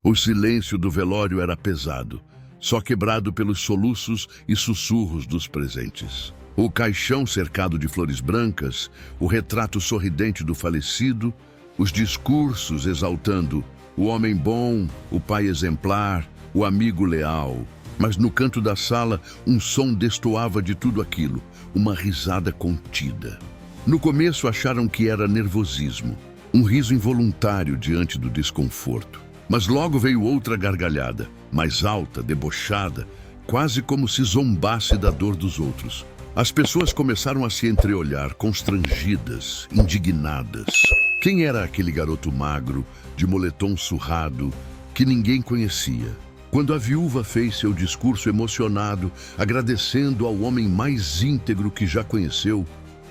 O silêncio do velório era pesado, só quebrado pelos soluços e sussurros dos presentes. O caixão cercado de flores brancas, o retrato sorridente do falecido, os discursos exaltando o homem bom, o pai exemplar, o amigo leal. Mas no canto da sala, um som destoava de tudo aquilo, uma risada contida. No começo acharam que era nervosismo, um riso involuntário diante do desconforto. Mas logo veio outra gargalhada, mais alta, debochada, quase como se zombasse da dor dos outros. As pessoas começaram a se entreolhar, constrangidas, indignadas. Quem era aquele garoto magro, de moletom surrado, que ninguém conhecia? Quando a viúva fez seu discurso emocionado, agradecendo ao homem mais íntegro que já conheceu,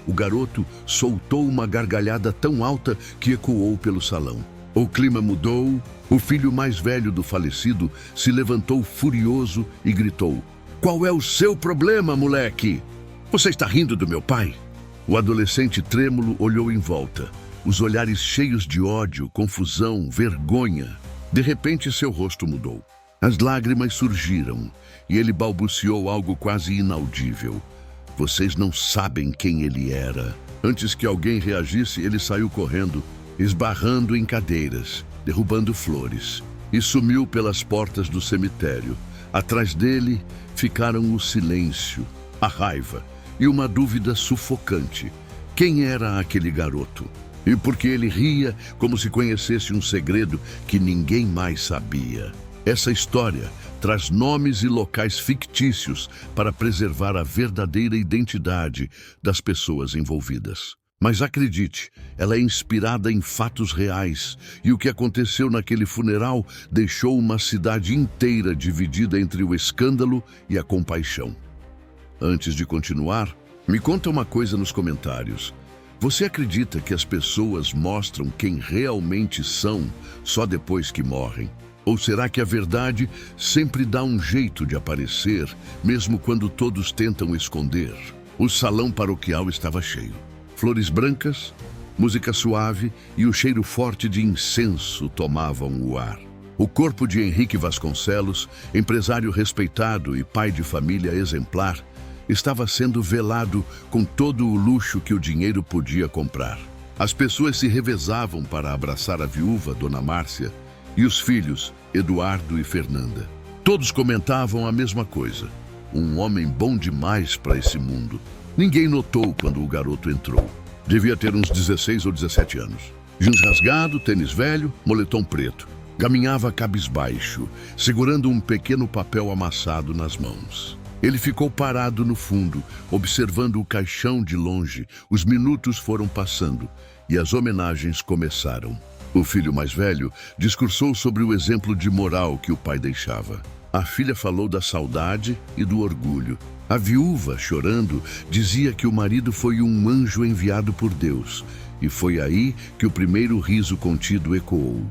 o garoto soltou uma gargalhada tão alta que ecoou pelo salão. O clima mudou, o filho mais velho do falecido se levantou furioso e gritou: "Qual é o seu problema, moleque? Você está rindo do meu pai?" O adolescente trêmulo olhou em volta, os olhares cheios de ódio, confusão, vergonha. De repente, seu rosto mudou. As lágrimas surgiram e ele balbuciou algo quase inaudível. "Vocês não sabem quem ele era." Antes que alguém reagisse, ele saiu correndo, esbarrando em cadeiras, derrubando flores, e sumiu pelas portas do cemitério. Atrás dele ficaram o silêncio, a raiva e uma dúvida sufocante. Quem era aquele garoto? E por que ele ria como se conhecesse um segredo que ninguém mais sabia? Essa história traz nomes e locais fictícios para preservar a verdadeira identidade das pessoas envolvidas. Mas acredite, ela é inspirada em fatos reais, e o que aconteceu naquele funeral deixou uma cidade inteira dividida entre o escândalo e a compaixão. Antes de continuar, me conta uma coisa nos comentários. Você acredita que as pessoas mostram quem realmente são só depois que morrem? Ou será que a verdade sempre dá um jeito de aparecer, mesmo quando todos tentam esconder? O salão paroquial estava cheio. Flores brancas, música suave e o cheiro forte de incenso tomavam o ar. O corpo de Henrique Vasconcelos, empresário respeitado e pai de família exemplar, estava sendo velado com todo o luxo que o dinheiro podia comprar. As pessoas se revezavam para abraçar a viúva, Dona Márcia, e os filhos, Eduardo e Fernanda. Todos comentavam a mesma coisa. Um homem bom demais para esse mundo. Ninguém notou quando o garoto entrou. Devia ter uns 16 ou 17 anos. Jeans rasgado, tênis velho, moletom preto. Caminhava cabisbaixo, segurando um pequeno papel amassado nas mãos. Ele ficou parado no fundo, observando o caixão de longe. Os minutos foram passando e as homenagens começaram. O filho mais velho discursou sobre o exemplo de moral que o pai deixava. A filha falou da saudade e do orgulho. A viúva, chorando, dizia que o marido foi um anjo enviado por Deus. E foi aí que o primeiro riso contido ecoou.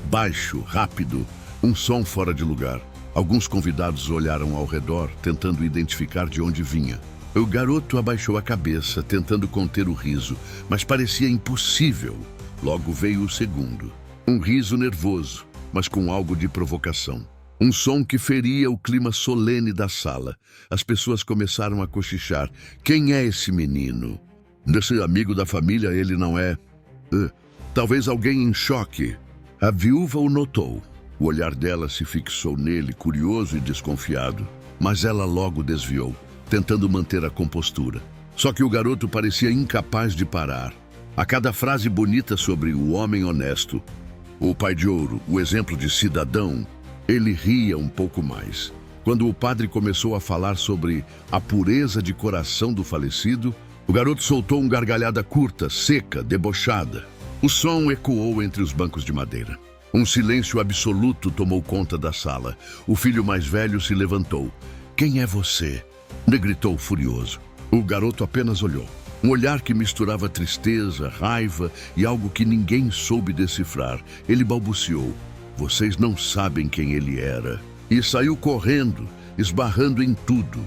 Baixo, rápido, um som fora de lugar. Alguns convidados olharam ao redor, tentando identificar de onde vinha. O garoto abaixou a cabeça, tentando conter o riso, mas parecia impossível. Logo veio o segundo. Um riso nervoso, mas com algo de provocação. Um som que feria o clima solene da sala. As pessoas começaram a cochichar. Quem é esse menino? Desse amigo da família ele não é. Talvez alguém em choque. A viúva o notou. O olhar dela se fixou nele, curioso e desconfiado. Mas ela logo desviou, tentando manter a compostura. Só que o garoto parecia incapaz de parar. A cada frase bonita sobre o homem honesto, o pai de ouro, o exemplo de cidadão, ele ria um pouco mais. Quando o padre começou a falar sobre a pureza de coração do falecido, o garoto soltou uma gargalhada curta, seca, debochada. O som ecoou entre os bancos de madeira. Um silêncio absoluto tomou conta da sala. O filho mais velho se levantou. "Quem é você?" Ele gritou furioso. O garoto apenas olhou. Um olhar que misturava tristeza, raiva e algo que ninguém soube decifrar. Ele balbuciou: "Vocês não sabem quem ele era." E saiu correndo, esbarrando em tudo,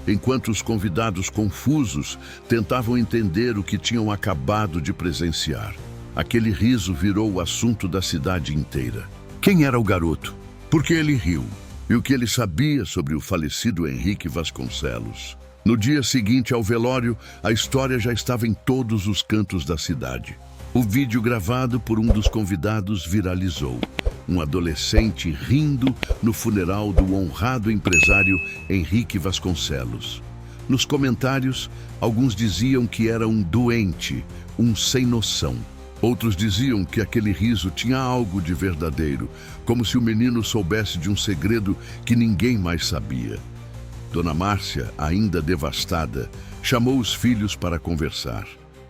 enquanto os convidados confusos tentavam entender o que tinham acabado de presenciar. Aquele riso virou o assunto da cidade inteira. Quem era o garoto? Porque ele riu. E o que ele sabia sobre o falecido Henrique Vasconcelos. No dia seguinte ao velório, a história já estava em todos os cantos da cidade. O vídeo gravado por um dos convidados viralizou. Um adolescente rindo no funeral do honrado empresário Henrique Vasconcelos. Nos comentários, alguns diziam que era um doente, um sem noção. Outros diziam que aquele riso tinha algo de verdadeiro, como se o menino soubesse de um segredo que ninguém mais sabia. Dona Márcia, ainda devastada, chamou os filhos para conversar.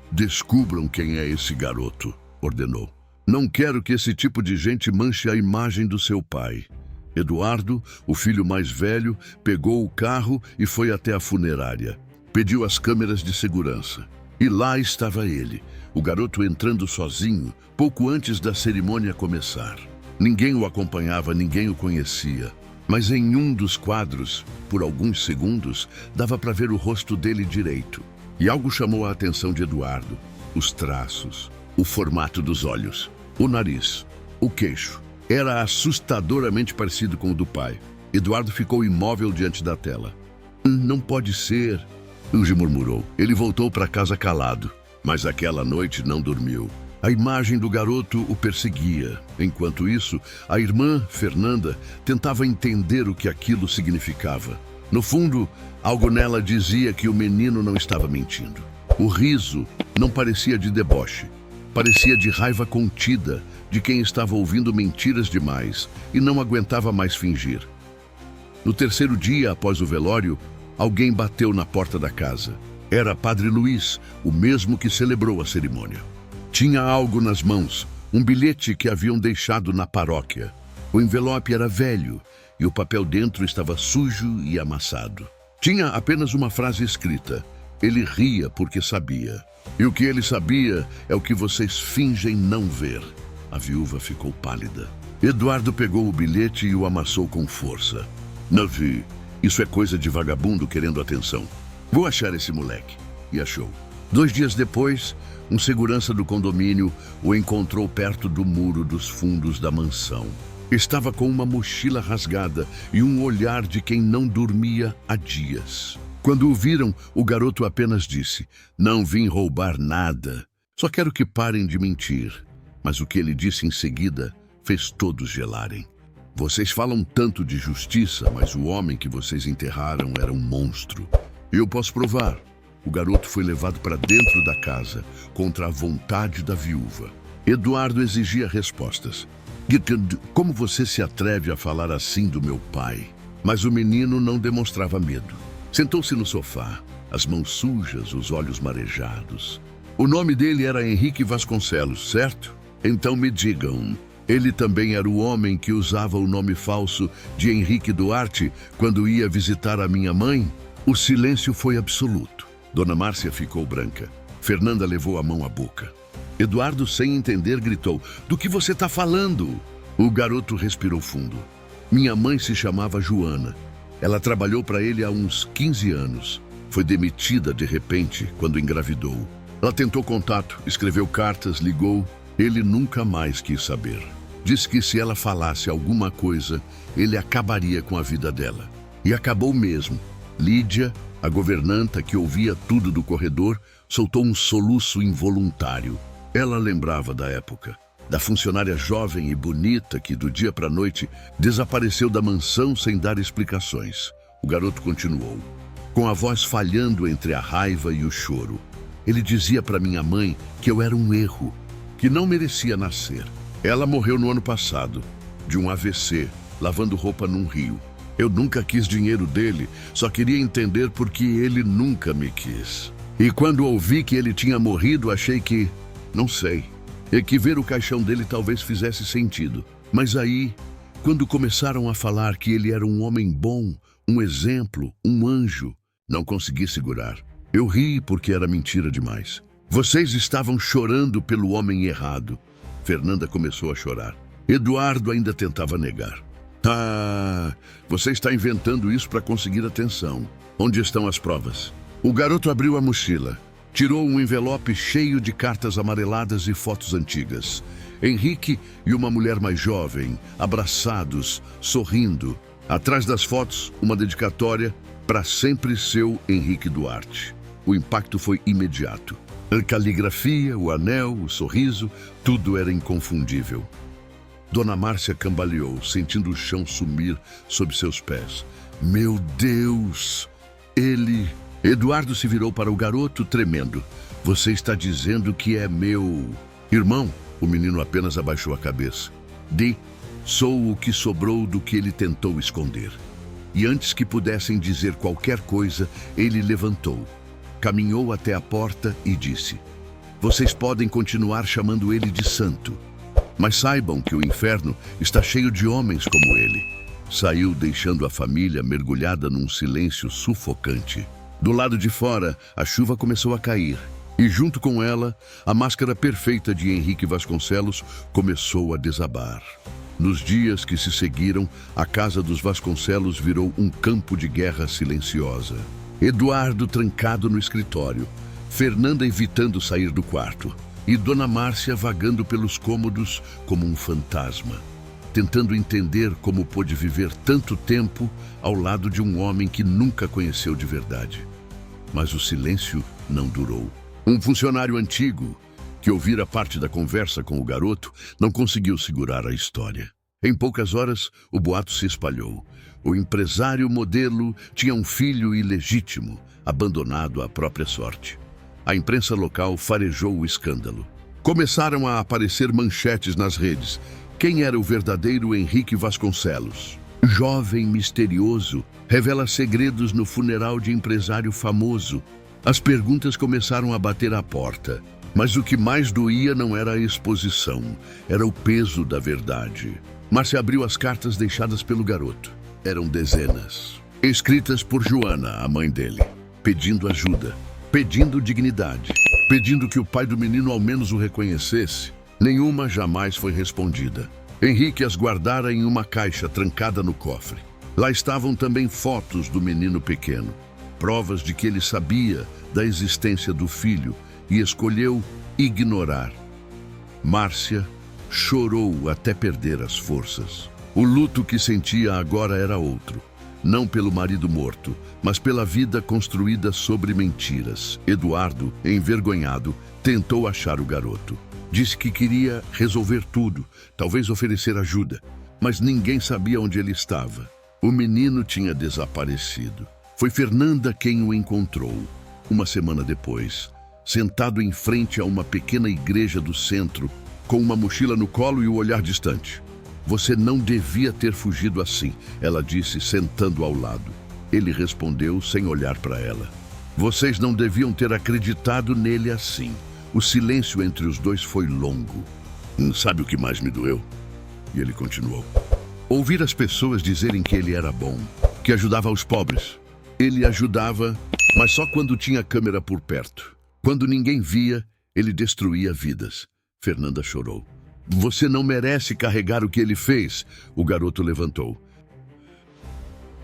"Descubram quem é esse garoto", ordenou. "Não quero que esse tipo de gente manche a imagem do seu pai." Eduardo, o filho mais velho, pegou o carro e foi até a funerária. Pediu as câmeras de segurança. E lá estava ele, o garoto entrando sozinho, pouco antes da cerimônia começar. Ninguém o acompanhava, ninguém o conhecia. Mas em um dos quadros, por alguns segundos, dava para ver o rosto dele direito. E algo chamou a atenção de Eduardo. Os traços, o formato dos olhos, o nariz, o queixo. Era assustadoramente parecido com o do pai. Eduardo ficou imóvel diante da tela. "Não pode ser", Luigi murmurou. Ele voltou para casa calado, mas aquela noite não dormiu. A imagem do garoto o perseguia. Enquanto isso, a irmã, Fernanda, tentava entender o que aquilo significava. No fundo, algo nela dizia que o menino não estava mentindo. O riso não parecia de deboche. Parecia de raiva contida, de quem estava ouvindo mentiras demais e não aguentava mais fingir. No terceiro dia após o velório, alguém bateu na porta da casa. Era Padre Luiz, o mesmo que celebrou a cerimônia. Tinha algo nas mãos, um bilhete que haviam deixado na paróquia. O envelope era velho e o papel dentro estava sujo e amassado. Tinha apenas uma frase escrita: "Ele ria porque sabia. E o que ele sabia é o que vocês fingem não ver." A viúva ficou pálida. Eduardo pegou o bilhete e o amassou com força. "Não vi. Isso é coisa de vagabundo querendo atenção. Vou achar esse moleque." E achou. 2 dias depois, um segurança do condomínio o encontrou perto do muro dos fundos da mansão. Estava com uma mochila rasgada e um olhar de quem não dormia há dias. Quando o viram, o garoto apenas disse: "Não vim roubar nada. Só quero que parem de mentir." Mas o que ele disse em seguida fez todos gelarem. "Vocês falam tanto de justiça, mas o homem que vocês enterraram era um monstro. Eu posso provar." O garoto foi levado para dentro da casa, contra a vontade da viúva. Eduardo exigia respostas. "Como você se atreve a falar assim do meu pai?" Mas o menino não demonstrava medo. Sentou-se no sofá, as mãos sujas, os olhos marejados. "O nome dele era Henrique Vasconcelos, certo? Então me digam, ele também era o homem que usava o nome falso de Henrique Duarte quando ia visitar a minha mãe?" O silêncio foi absoluto. Dona Márcia ficou branca. Fernanda levou a mão à boca. Eduardo, sem entender, gritou: "Do que você está falando?" O garoto respirou fundo. "Minha mãe se chamava Joana. Ela trabalhou para ele há uns 15 anos. Foi demitida de repente quando engravidou. Ela tentou contato, escreveu cartas, ligou. Ele nunca mais quis saber. Disse que se ela falasse alguma coisa, ele acabaria com a vida dela. E acabou mesmo." Lídia, a governanta que ouvia tudo do corredor, soltou um soluço involuntário. Ela lembrava da época, da funcionária jovem e bonita que, do dia para a noite, desapareceu da mansão sem dar explicações. O garoto continuou, com a voz falhando entre a raiva e o choro. "Ele dizia para minha mãe que eu era um erro, que não merecia nascer. Ela morreu no ano passado, de um AVC, lavando roupa num rio. Eu nunca quis dinheiro dele, só queria entender por que ele nunca me quis. E quando ouvi que ele tinha morrido, achei que, não sei, e que ver o caixão dele talvez fizesse sentido. Mas aí, quando começaram a falar que ele era um homem bom, um exemplo, um anjo, não consegui segurar. Eu ri porque era mentira demais. Vocês estavam chorando pelo homem errado." Fernanda começou a chorar. Eduardo ainda tentava negar. "Ah, você está inventando isso para conseguir atenção. Onde estão as provas?" O garoto abriu a mochila, tirou um envelope cheio de cartas amareladas e fotos antigas. Henrique e uma mulher mais jovem, abraçados, sorrindo. Atrás das fotos, uma dedicatória: para sempre seu Henrique Duarte. O impacto foi imediato. A caligrafia, o anel, o sorriso, tudo era inconfundível. Dona Márcia cambaleou, sentindo o chão sumir sob seus pés. Meu Deus! Ele... Eduardo se virou para o garoto, tremendo. Você está dizendo que é meu... Irmão? O menino apenas abaixou a cabeça. Sou o que sobrou do que ele tentou esconder. E antes que pudessem dizer qualquer coisa, ele levantou. Caminhou até a porta e disse: vocês podem continuar chamando ele de santo, mas saibam que o inferno está cheio de homens como ele. Saiu, deixando a família mergulhada num silêncio sufocante. Do lado de fora, a chuva começou a cair. E junto com ela, a máscara perfeita de Henrique Vasconcelos começou a desabar. Nos dias que se seguiram, a casa dos Vasconcelos virou um campo de guerra silenciosa. Eduardo trancado no escritório, Fernanda evitando sair do quarto e Dona Márcia vagando pelos cômodos como um fantasma, tentando entender como pôde viver tanto tempo ao lado de um homem que nunca conheceu de verdade. Mas o silêncio não durou. Um funcionário antigo, que ouvira parte da conversa com o garoto, não conseguiu segurar a história. Em poucas horas, o boato se espalhou. O empresário modelo tinha um filho ilegítimo, abandonado à própria sorte. A imprensa local farejou o escândalo. Começaram a aparecer manchetes nas redes. Quem era o verdadeiro Henrique Vasconcelos? Jovem misterioso, revela segredos no funeral de empresário famoso. As perguntas começaram a bater à porta. Mas o que mais doía não era a exposição, era o peso da verdade. Márcia abriu as cartas deixadas pelo garoto. Eram dezenas, escritas por Joana, a mãe dele, pedindo ajuda, pedindo dignidade, pedindo que o pai do menino ao menos o reconhecesse. Nenhuma jamais foi respondida. Henrique as guardara em uma caixa trancada no cofre. Lá estavam também fotos do menino pequeno, provas de que ele sabia da existência do filho e escolheu ignorar. Márcia chorou até perder as forças. O luto que sentia agora era outro. Não pelo marido morto, mas pela vida construída sobre mentiras. Eduardo, envergonhado, tentou achar o garoto. Disse que queria resolver tudo, talvez oferecer ajuda. Mas ninguém sabia onde ele estava. O menino tinha desaparecido. Foi Fernanda quem o encontrou. Uma semana depois, sentado em frente a uma pequena igreja do centro, com uma mochila no colo e o olhar distante. Você não devia ter fugido assim, ela disse, sentando ao lado. Ele respondeu sem olhar para ela. Vocês não deviam ter acreditado nele assim. O silêncio entre os dois foi longo. Sabe o que mais me doeu? E ele continuou. Ouvir as pessoas dizerem que ele era bom, que ajudava os pobres. Ele ajudava, mas só quando tinha câmera por perto. Quando ninguém via, ele destruía vidas. Fernanda chorou. Você não merece carregar o que ele fez. O garoto levantou.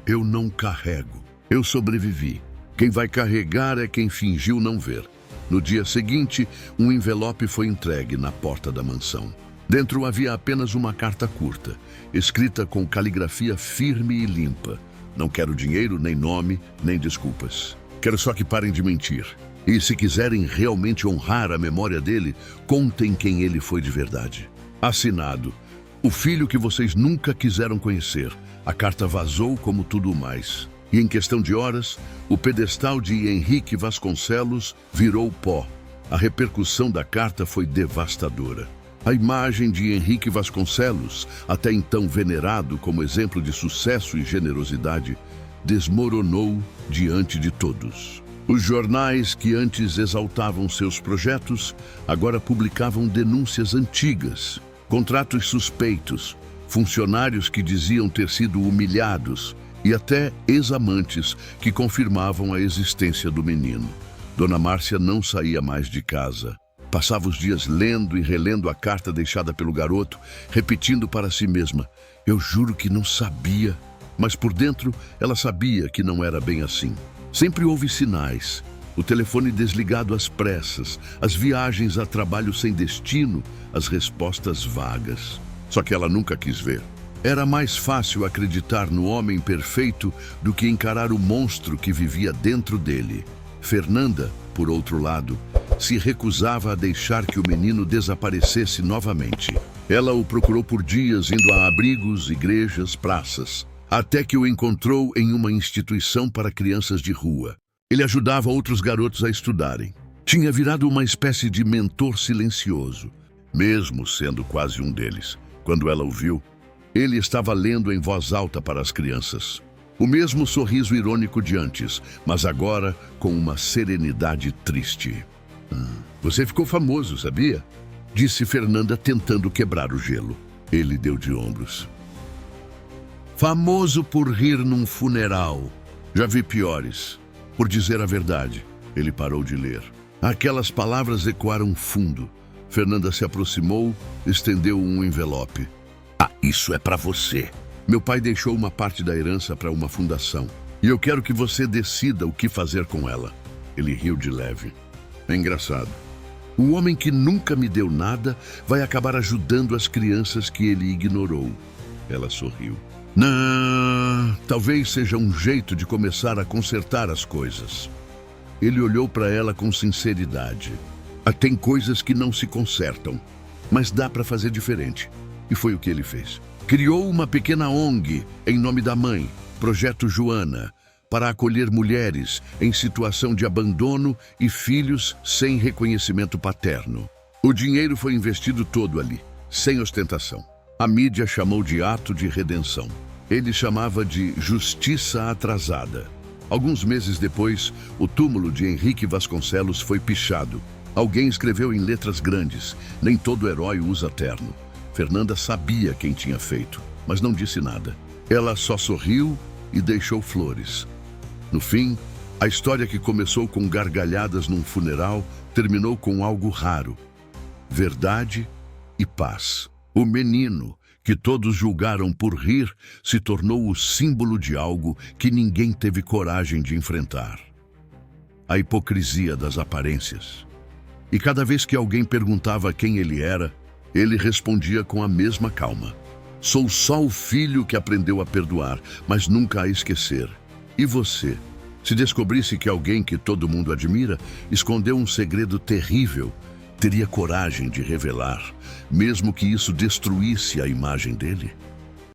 Eu não carrego. Eu sobrevivi. Quem vai carregar é quem fingiu não ver. No dia seguinte, um envelope foi entregue na porta da mansão. Dentro havia apenas uma carta curta, escrita com caligrafia firme e limpa. Não quero dinheiro, nem nome, nem desculpas. Quero só que parem de mentir. E se quiserem realmente honrar a memória dele, contem quem ele foi de verdade. Assinado. O filho que vocês nunca quiseram conhecer. A carta vazou como tudo mais. E em questão de horas, o pedestal de Henrique Vasconcelos virou pó. A repercussão da carta foi devastadora. A imagem de Henrique Vasconcelos, até então venerado como exemplo de sucesso e generosidade, desmoronou diante de todos. Os jornais que antes exaltavam seus projetos, agora publicavam denúncias antigas, contratos suspeitos, funcionários que diziam ter sido humilhados e até ex-amantes que confirmavam a existência do menino. Dona Márcia não saía mais de casa. Passava os dias lendo e relendo a carta deixada pelo garoto, repetindo para si mesma: eu juro que não sabia. Mas por dentro, ela sabia que não era bem assim. Sempre houve sinais. O telefone desligado às pressas, as viagens a trabalho sem destino, as respostas vagas. Só que ela nunca quis ver. Era mais fácil acreditar no homem perfeito do que encarar o monstro que vivia dentro dele. Fernanda, por outro lado, se recusava a deixar que o menino desaparecesse novamente. Ela o procurou por dias, indo a abrigos, igrejas, praças, até que o encontrou em uma instituição para crianças de rua. Ele ajudava outros garotos a estudarem. Tinha virado uma espécie de mentor silencioso, mesmo sendo quase um deles. Quando ela o viu, ele estava lendo em voz alta para as crianças. O mesmo sorriso irônico de antes, mas agora com uma serenidade triste. Você ficou famoso, sabia? Disse Fernanda, tentando quebrar o gelo. Ele deu de ombros. Famoso por rir num funeral. Já vi piores. Por dizer a verdade, ele parou de ler. Aquelas palavras ecoaram fundo. Fernanda se aproximou, estendeu um envelope. Isso é para você. Meu pai deixou uma parte da herança para uma fundação. E eu quero que você decida o que fazer com ela. Ele riu de leve. É engraçado. O homem que nunca me deu nada vai acabar ajudando as crianças que ele ignorou. Ela sorriu. Não, talvez seja um jeito de começar a consertar as coisas. Ele olhou para ela com sinceridade. Tem coisas que não se consertam, mas dá para fazer diferente. E foi o que ele fez. Criou uma pequena ONG em nome da mãe, Projeto Joana, para acolher mulheres em situação de abandono e filhos sem reconhecimento paterno. O dinheiro foi investido todo ali, sem ostentação. A mídia chamou de ato de redenção. Ele chamava de justiça atrasada. Alguns meses depois, o túmulo de Henrique Vasconcelos foi pichado. Alguém escreveu em letras grandes: nem todo herói usa terno. Fernanda sabia quem tinha feito, mas não disse nada. Ela só sorriu e deixou flores. No fim, a história que começou com gargalhadas num funeral terminou com algo raro: verdade e paz. O menino, que todos julgaram por rir, se tornou o símbolo de algo que ninguém teve coragem de enfrentar: a hipocrisia das aparências. E cada vez que alguém perguntava quem ele era, ele respondia com a mesma calma: sou só o filho que aprendeu a perdoar, mas nunca a esquecer. E você? Se descobrisse que alguém que todo mundo admira escondeu um segredo terrível, teria coragem de revelar, mesmo que isso destruísse a imagem dele?